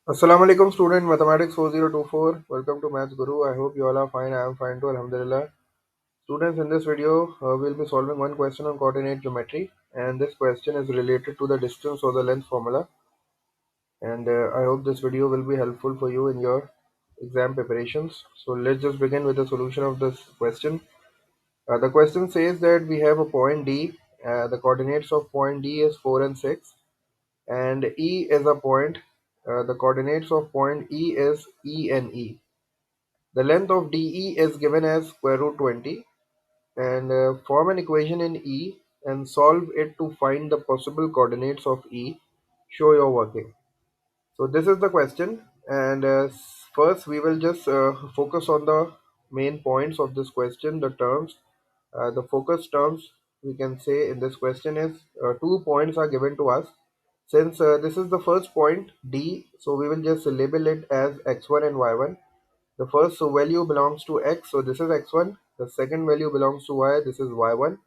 Assalamu alaikum student mathematics 4024. Welcome to Maths Guru. I hope you all are fine. I am fine too, alhamdulillah. Students, in this video we'll be solving one question on coordinate geometry, and this question is related to the distance or the length formula, and I hope this video will be helpful for you in your exam preparations. So let's just begin with the solution of this question. The question says that we have a point D. The coordinates of point D is 4 and 6, and E is a point. The coordinates of point E is E and E. The length of DE is given as square root 20, and form an equation in E and solve it to find the possible coordinates of E. Show your working. So this is the question, and first we will just focus on the main points of this question, the terms. The focus terms we can say in this question is 2 points are given to us. Since this is the first point D, so we will just label it as x1 and y1. The first value belongs to x, so this is x1. The second value belongs to y, this is y1.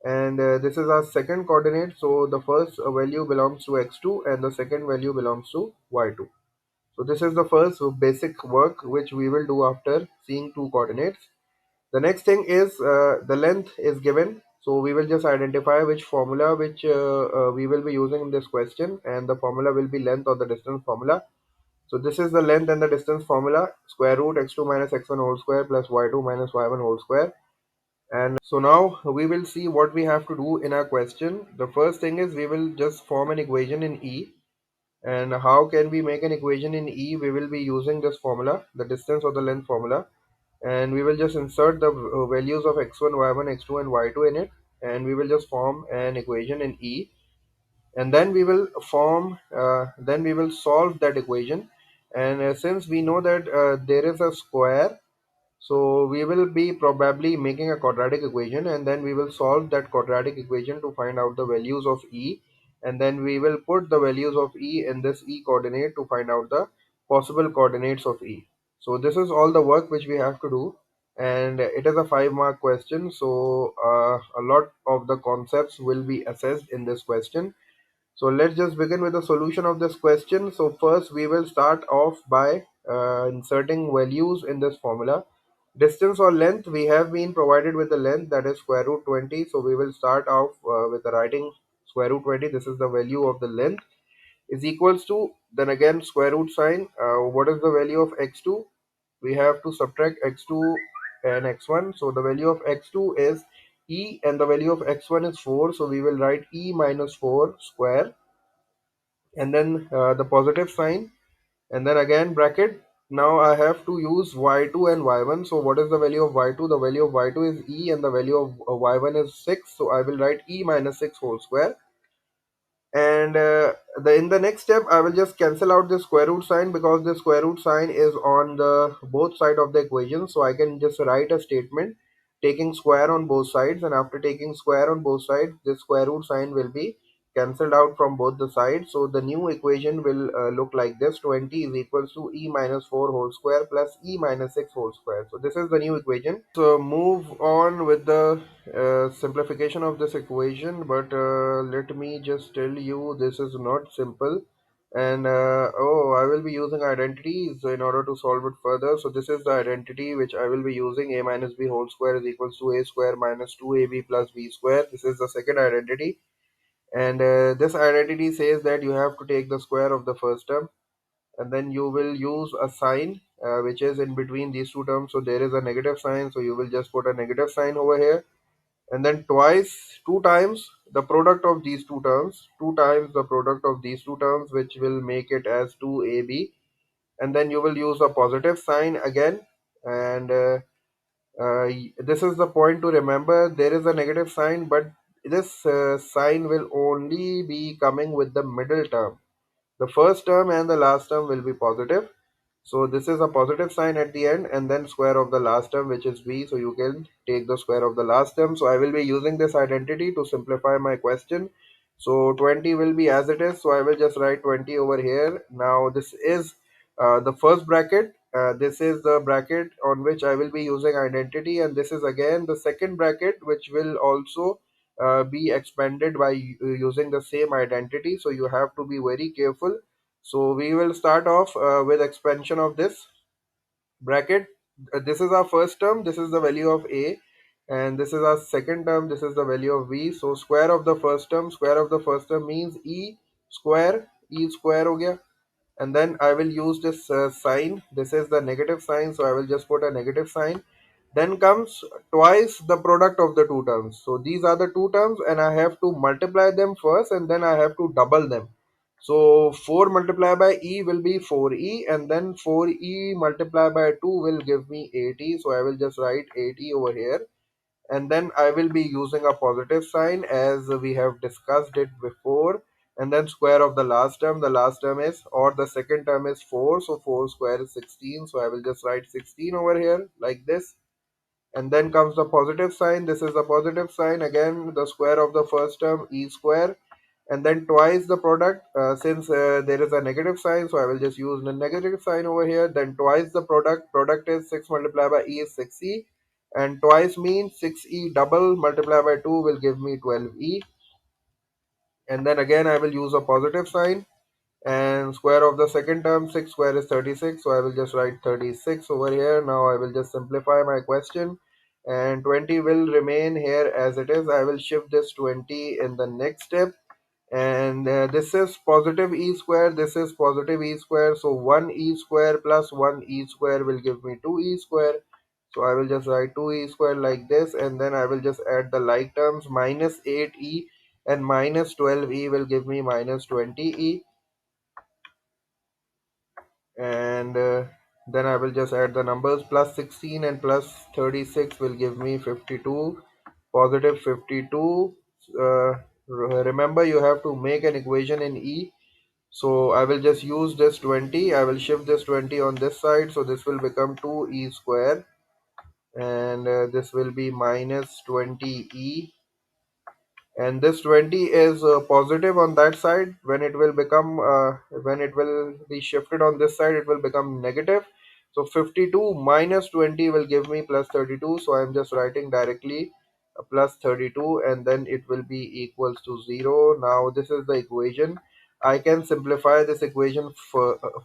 And this is our second coordinate, so the first value belongs to x2 and the second value belongs to y2. So this is the first basic work which we will do after seeing two coordinates. The next thing is the length is given. So we will just identify which formula which we will be using in this question, and the formula will be length or the distance formula. So this is the length and the distance formula, square root x2 minus x1 whole square plus y2 minus y1 whole square. And so now we will see what we have to do in our question. The first thing is we will just form an equation in E. And how can we make an equation in E? We will be using this formula, the distance or the length formula. And we will just insert the values of x1, y1, x2 and y2 in it. And we will just form an equation in E, and then we will solve that equation. And since we know that there is a square, so we will be probably making a quadratic equation, and then we will solve that quadratic equation to find out the values of E, and then we will put the values of E in this E coordinate to find out the possible coordinates of E. So this is all the work which we have to do, and it is a 5 mark question, so a lot of the concepts will be assessed in this question. So let's just begin with the solution of this question. So first we will start off by inserting values in this formula. Distance or length, we have been provided with the length, that is square root 20. So we will start off with the writing square root 20. This is the value of the length, is equals to, then again square root sign. What is the value of x2? We have to subtract x2 and x1. So the value of x2 is E and the value of x1 is 4. So we will write E minus 4 square, and then the positive sign, and then again bracket. Now I have to use y2 and y1. So what is the value of y2? The value of y2 is E and the value of y1 is 6. So I will write E minus 6 whole square. And in the next step I will just cancel out the square root sign, because the square root sign is on the both side of the equation. So I can just write a statement taking square on both sides, and after taking square on both sides, the square root sign will be cancelled out from both the sides. So the new equation will look like this: 20 is equals to E minus 4 whole square plus E minus 6 whole square. So this is the new equation. So move on with the simplification of this equation, but let me just tell you this is not simple. And oh, I will be using identities in order to solve it further. So this is the identity which I will be using: a minus b whole square is equals to a square minus 2ab plus b square. This is the second identity, and this identity says that you have to take the square of the first term, and then you will use a sign which is in between these two terms. So there is a negative sign, so you will just put a negative sign over here, and then twice, two times the product of these two terms, two times the product of these two terms, which will make it as 2ab, and then you will use a positive sign again. And this is the point to remember: there is a negative sign, but this sign will only be coming with the middle term. The first term and the last term will be positive. So this is a positive sign at the end, and then square of the last term, which is b. So you can take the square of the last term. So I will be using this identity to simplify my question. So 20 will be as it is. So I will just write 20 over here. Now this is the first bracket. This is the bracket on which I will be using identity, and this is again the second bracket, which will also be expanded by using the same identity. So you have to be very careful. So we will start off with expansion of this bracket. This is our first term, this is the value of a, and this is our second term, this is the value of b. So square of the first term, square of the first term means e square ho gaya. And then I will use this sign. This is the negative sign, so I will just put a negative sign. Then comes twice the product of the two terms. So these are the two terms, and I have to multiply them first, and then I have to double them. So 4 multiplied by e will be 4e, and then 4e multiplied by 2 will give me 8e. So I will just write 8e over here, and then I will be using a positive sign as we have discussed it before. And then square of the last term is, or the second term is 4, so 4 square is 16, so I will just write 16 over here like this. And then comes the positive sign, this is the positive sign, again the square of the first term, e square, and then twice the product. Since there is a negative sign, so I will just use the negative sign over here. Then twice the product is 6 multiplied by e is 6e, and twice means 6e double multiplied by 2 will give me 12e. And then again I will use a positive sign, and square of the second term, 6 square is 36, so I will just write 36 over here. Now I will just simplify my question, and 20 will remain here as it is. I will shift this 20 in the next step, and this is positive e square, this is positive e square, so 1 e square plus 1 e square will give me 2 e square. So I will just write 2 e square like this, and then I will just add the like terms. Minus 8e and minus 12e will give me minus 20e, and then I will just add the numbers. Plus 16 and plus 36 will give me 52, positive 52. Remember, you have to make an equation in e. So I will just use this 20, I will shift this 20 on this side, so this will become 2e square, and this will be minus 20e, and this 20 is positive on that side. When it will become when it will be shifted on this side, it will become negative. So 52 minus 20 will give me plus 32, so I'm just writing directly plus 32, and then it will be equals to 0. Now this is the equation. I can simplify this equation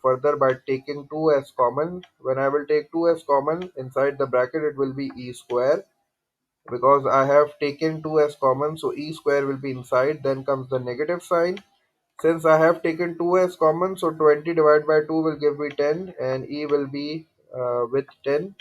further by taking 2 as common. When I will take 2 as common inside the bracket, it will be e square, because I have taken 2 as common, so e square will be inside. Then comes the negative sign. Since I have taken 2 as common, so 20 divided by 2 will give me 10, and e will be with 10,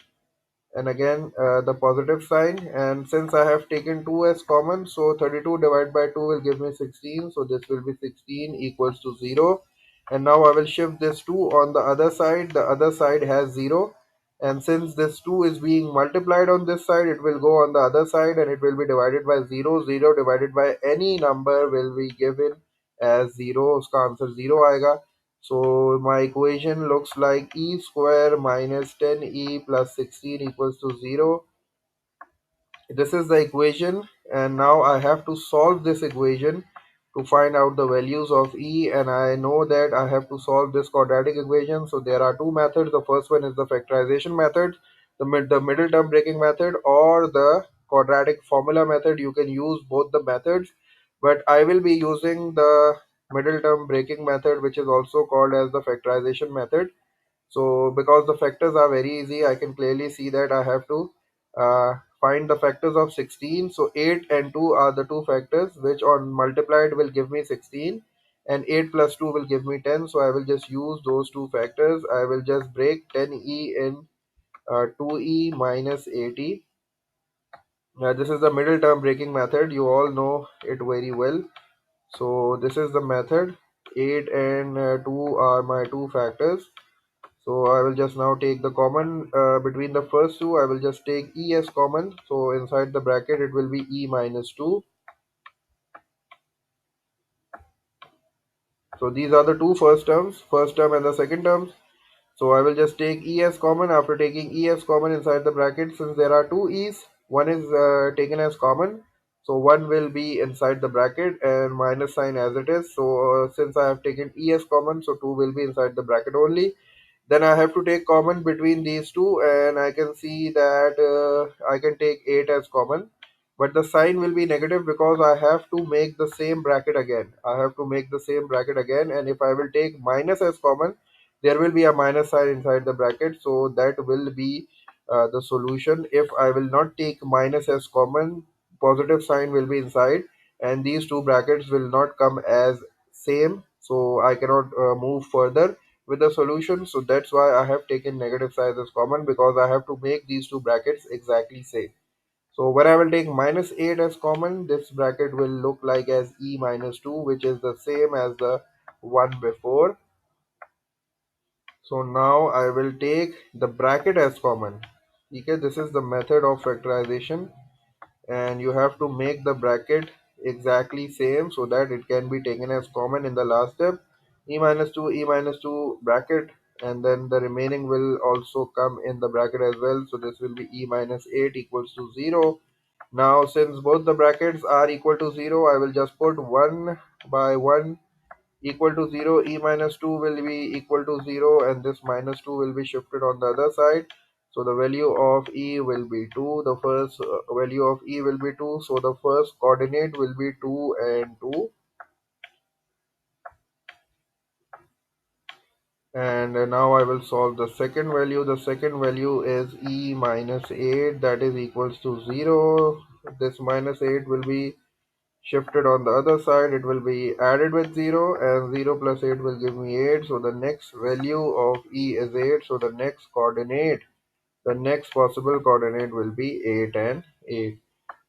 and again the positive sign. And since I have taken 2 as common, so 32 divided by 2 will give me 16, so this will be 16 equals to 0. And now I will shift this 2 on the other side. The other side has 0, and since this 2 is being multiplied on this side, it will go on the other side, and it will be divided by 0. 0 divided by any number will be given as 0. Uska answer 0 आएगा. So my equation looks like e square minus 10e plus 16 equals to 0. This is the equation, and now I have to solve this equation to find out the values of e, and I know that I have to solve this quadratic equation. So there are two methods. The first one is the factorization method, the middle term breaking method, or the quadratic formula method. You can use both the methods, but I will be using the middle term breaking method, which is also called as the factorization method. So because the factors are very easy, I can clearly see that I have to find the factors of 16. So 8 and 2 are the two factors which on multiplied will give me 16, and 8 plus 2 will give me 10. So I will just use those two factors. I will just break 10e in 2e minus 8e. This is the middle term breaking method. You all know it very well. So this is the method. 8 and 2 are my two factors. So I will just now take the common between the first two. I will just take e as common. So inside the bracket it will be e minus 2. So these are the two first terms, first term and the second terms. So I will just take e as common. After taking e as common inside the bracket, since there are two e's, one is taken as common. So one will be inside the bracket and minus sign as it is. So since I have taken e as common, so 2 will be inside the bracket only. Then I have to take common between these two, and I can see that I can take 8 as common. but the sign will be negative because I have to make the same bracket again. I have to make the same bracket again, and if I will take minus as common, there will be a minus sign inside the bracket, so that will be the solution. If I will not take minus as common, positive sign will be inside, and these two brackets will not come as same, so I cannot move further with the solution. So that's why I have taken negative sign as common, because I have to make these two brackets exactly same. So when I will take minus 8 as common, this bracket will look like as e minus 2, which is the same as the one before. So now I will take the bracket as common. Okay, this is the method of factorization, and you have to make the bracket exactly same so that it can be taken as common in the last step. E minus 2 bracket, and then the remaining will also come in the bracket as well. So this will be e minus 8 equals to 0. Now since both the brackets are equal to 0, I will just put 1 by 1 equal to 0. E minus 2 will be equal to 0, and this minus 2 will be shifted on the other side. So the value of e will be 2. The first value of e will be 2. So the first coordinate will be 2 and 2. And now I will solve the second value. The second value is e minus 8, that is equals to 0. This minus 8 will be shifted on the other side. It will be added with 0, and 0 plus 8 will give me 8. So the next value of e is 8. So the next possible coordinate will be 8 and 8.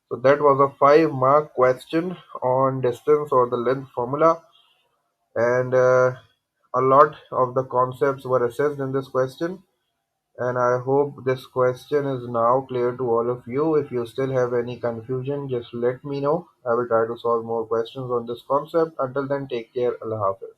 So that was a 5-mark question on distance or the length formula, and a lot of the concepts were assessed in this question. And I hope this question is now clear to all of you. If you still have any confusion, just let me know. I will try to solve more questions on this concept. Until then, take care. Allah Hafiz.